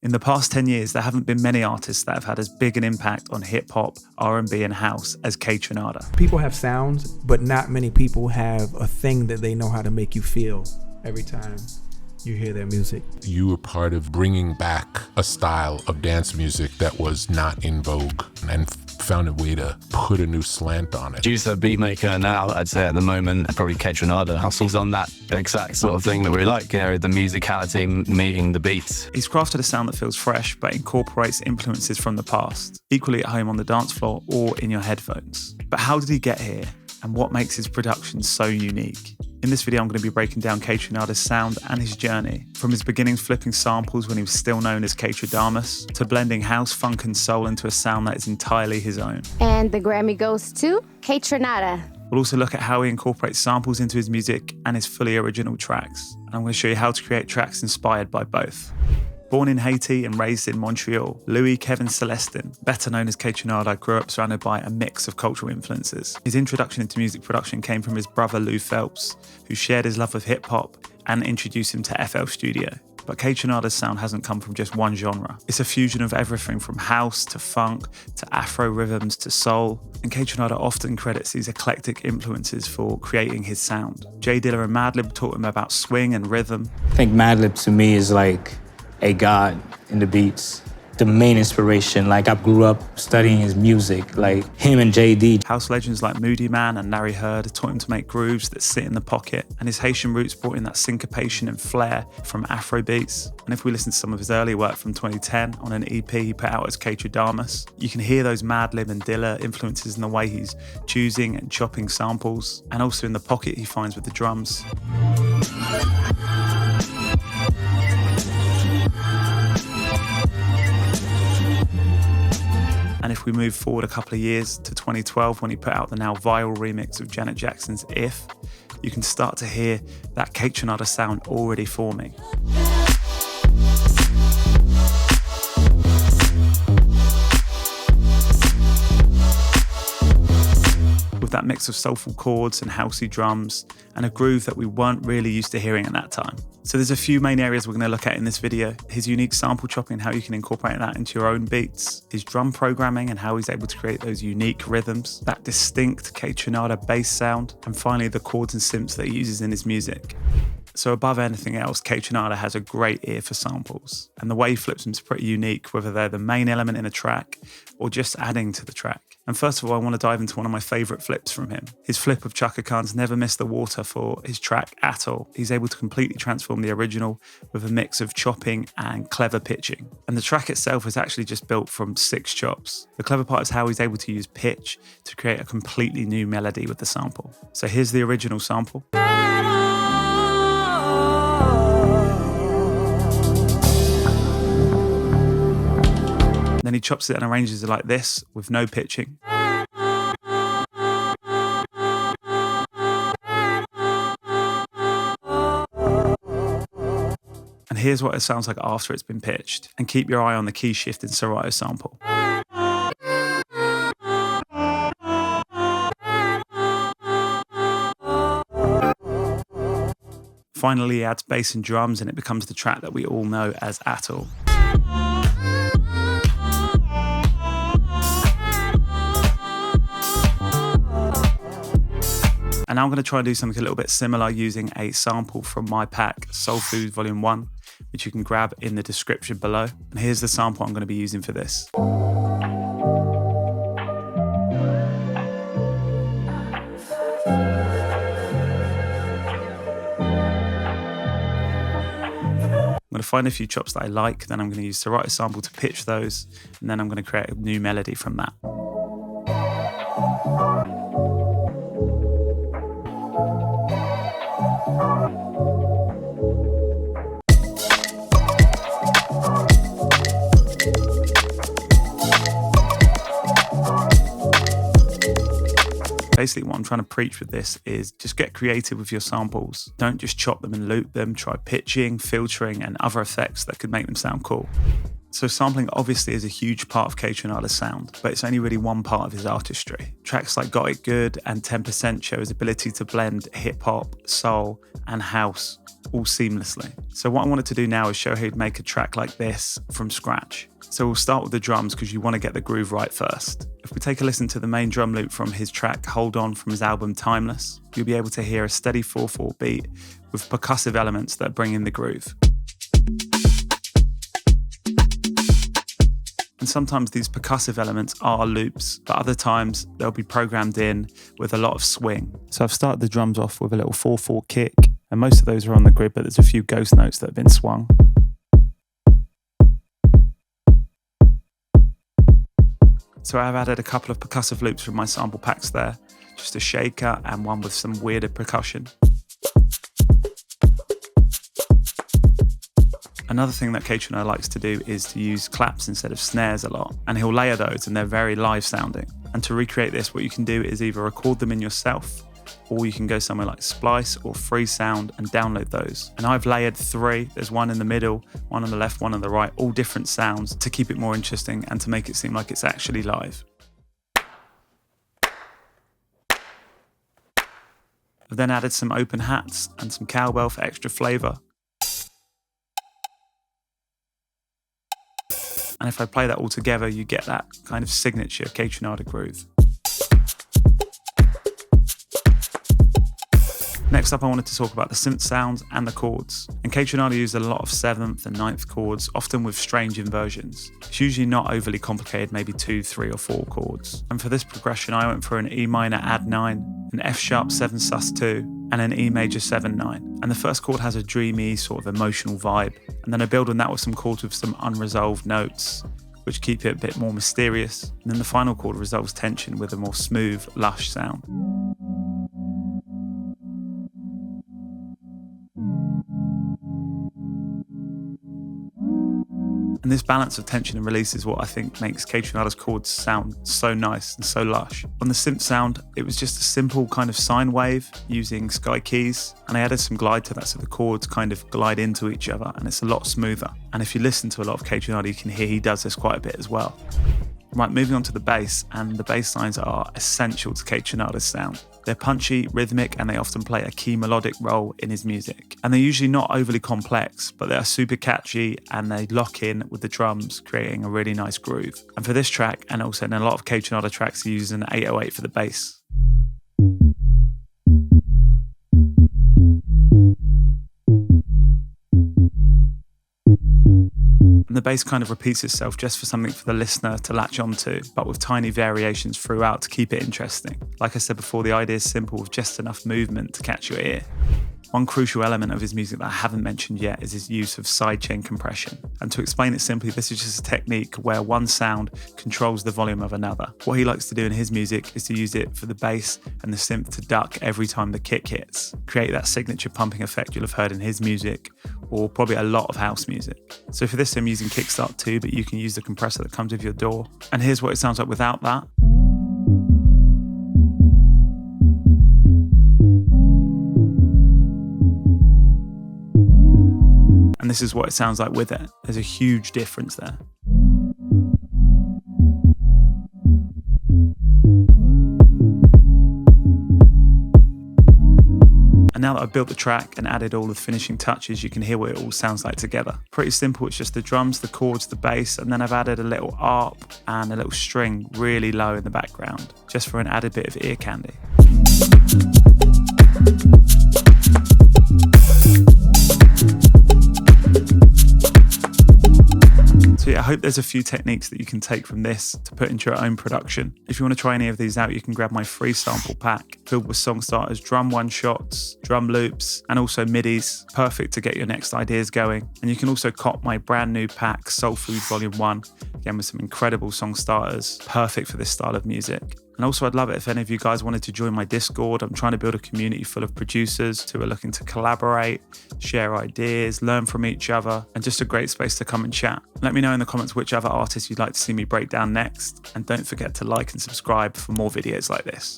In the past 10 years, there haven't been many artists that have had as big an impact on hip-hop, R&B and house as Kaytranada. People have sounds, but not many people have a thing that they know how to make you feel every time you hear their music. You were part of bringing back a style of dance music that was not in vogue and found a way to put a new slant on it. Juice, a beat maker now, I'd say at the moment, probably Kaytranada hustles on that exact sort of thing that we like, you know, the musicality meeting the beats. He's crafted a sound that feels fresh but incorporates influences from the past, equally at home on the dance floor or in your headphones. But how did he get here, and what makes his production so unique? In this video, I'm going to be breaking down Kaytranada's sound and his journey, from his beginnings flipping samples when he was still known as Kaytradamus, to blending house, funk and soul into a sound that is entirely his own. And the Grammy goes to Kaytranada. We'll also look at how he incorporates samples into his music and his fully original tracks. And I'm going to show you how to create tracks inspired by both. Born in Haiti and raised in Montreal, Louis Kevin Celestin, better known as Kaytranada, grew up surrounded by a mix of cultural influences. His introduction into music production came from his brother Lou Phelps, who shared his love of hip-hop and introduced him to FL Studio. But Kaytranada's sound hasn't come from just one genre. It's a fusion of everything from house to funk to Afro rhythms to soul. And Kaytranada often credits these eclectic influences for creating his sound. J Dilla and Madlib taught him about swing and rhythm. I think Madlib to me is like a god in the beats. The main inspiration, like I grew up studying his music, like him and JD. House legends like Moody Man and Larry Heard taught him to make grooves that sit in the pocket, and his Haitian roots brought in that syncopation and flair from Afro beats. And if we listen to some of his early work from 2010 on an EP he put out as Kaytradamus, you can hear those Madlib and Dilla influences in the way he's choosing and chopping samples, and also in the pocket he finds with the drums. And if we move forward a couple of years to 2012, when he put out the now viral remix of Janet Jackson's If, you can start to hear that Kaytranada sound already forming. With that mix of soulful chords and housey drums and a groove that we weren't really used to hearing at that time. So there's a few main areas we're going to look at in this video. His unique sample chopping and how you can incorporate that into your own beats. His drum programming and how he's able to create those unique rhythms. That distinct Kaytranada bass sound. And finally, the chords and synths that he uses in his music. So above anything else, Kaytranada has a great ear for samples. And the way he flips them is pretty unique, whether they're the main element in a track or just adding to the track. And first of all, I want to dive into one of my favourite flips from him. His flip of Chaka Khan's Never Miss the Water for his track At All. He's able to completely transform the original with a mix of chopping and clever pitching. And the track itself is actually just built from 6 chops. The clever part is how he's able to use pitch to create a completely new melody with the sample. So here's the original sample. Then he chops it and arranges it like this with no pitching. And here's what it sounds like after it's been pitched. And keep your eye on the key shift in Serrato's sample. Finally, he adds bass and drums and it becomes the track that we all know as At All. And now I'm going to try and do something a little bit similar using a sample from my pack, Soul Food Volume 1, which you can grab in the description below. And here's the sample I'm going to be using for this. I'm going to find a few chops that I like, then I'm going to use Serrato sample to pitch those, and then I'm going to create a new melody from that. Basically, what I'm trying to preach with this is just get creative with your samples. Don't just chop them and loop them. Try pitching, filtering, and other effects that could make them sound cool. So sampling obviously is a huge part of Kaytranada's sound, but it's only really one part of his artistry. Tracks like Got It Good and 10% show his ability to blend hip-hop, soul, and house all seamlessly. So what I wanted to do now is show how you'd make a track like this from scratch. So we'll start with the drums because you want to get the groove right first. If we take a listen to the main drum loop from his track Hold On from his album Timeless, you'll be able to hear a steady 4/4 beat with percussive elements that bring in the groove. And sometimes these percussive elements are loops, but other times they'll be programmed in with a lot of swing. So I've started the drums off with a little 4/4 kick, and most of those are on the grid, but there's a few ghost notes that have been swung. So I've added a couple of percussive loops from my sample packs there, just a shaker and one with some weirder percussion. Another thing that Kaytranada likes to do is to use claps instead of snares a lot, and he'll layer those and they're very live sounding. And to recreate this, what you can do is either record them in yourself, or you can go somewhere like Splice or Freesound and download those. And I've layered 3, there's one in the middle, one on the left, one on the right, all different sounds to keep it more interesting and to make it seem like it's actually live. I've then added some open hats and some cowbell for extra flavour. And if I play that all together, you get that kind of signature Kaytranada groove. Next up, I wanted to talk about the synth sounds and the chords. And Kaytranada used a lot of 7th and 9th chords, often with strange inversions. It's usually not overly complicated, maybe 2, 3 or 4 chords. And for this progression, I went for an E minor add 9, an F sharp 7 sus 2, and an E major 7 9. And the first chord has a dreamy sort of emotional vibe. And then I build on that with some chords with some unresolved notes, which keep it a bit more mysterious. And then the final chord resolves tension with a more smooth, lush sound. And this balance of tension and release is what I think makes Kaytranada's chords sound so nice and so lush. On the synth sound, it was just a simple kind of sine wave using sky keys, and I added some glide to that so the chords kind of glide into each other and it's a lot smoother. And if you listen to a lot of Kaytranada, you can hear he does this quite a bit as well. Right, moving on to the bass, and the bass lines are essential to Kaytranada's sound. They're punchy, rhythmic, and they often play a key melodic role in his music. And they're usually not overly complex, but they are super catchy and they lock in with the drums, creating a really nice groove. And for this track, and also in a lot of Kaytranada tracks, he uses an 808 for the bass. And the bass kind of repeats itself just for something for the listener to latch onto, but with tiny variations throughout to keep it interesting. Like I said before, the idea is simple with just enough movement to catch your ear. One crucial element of his music that I haven't mentioned yet is his use of sidechain compression. And to explain it simply, this is just a technique where one sound controls the volume of another. What he likes to do in his music is to use it for the bass and the synth to duck every time the kick hits, create that signature pumping effect you'll have heard in his music, or probably a lot of house music. So for this I'm using Kickstart 2, but you can use the compressor that comes with your DAW. And here's what it sounds like without that. And this is what it sounds like with it. There's a huge difference there. And now that I've built the track and added all the finishing touches, you can hear what it all sounds like together. Pretty simple, it's just the drums, the chords, the bass, and then I've added a little arp and a little string really low in the background, just for an added bit of ear candy. So yeah, I hope there's a few techniques that you can take from this to put into your own production. If you want to try any of these out, you can grab my free sample pack filled with song starters, drum one-shots, drum loops, and also midis. Perfect to get your next ideas going. And you can also cop my brand new pack, Soulful Volume 1, again with some incredible song starters, perfect for this style of music. And also I'd love it if any of you guys wanted to join my Discord. I'm trying to build a community full of producers who are looking to collaborate, share ideas, learn from each other, and just a great space to come and chat. Let me know in the comments which other artists you'd like to see me break down next. And don't forget to like and subscribe for more videos like this.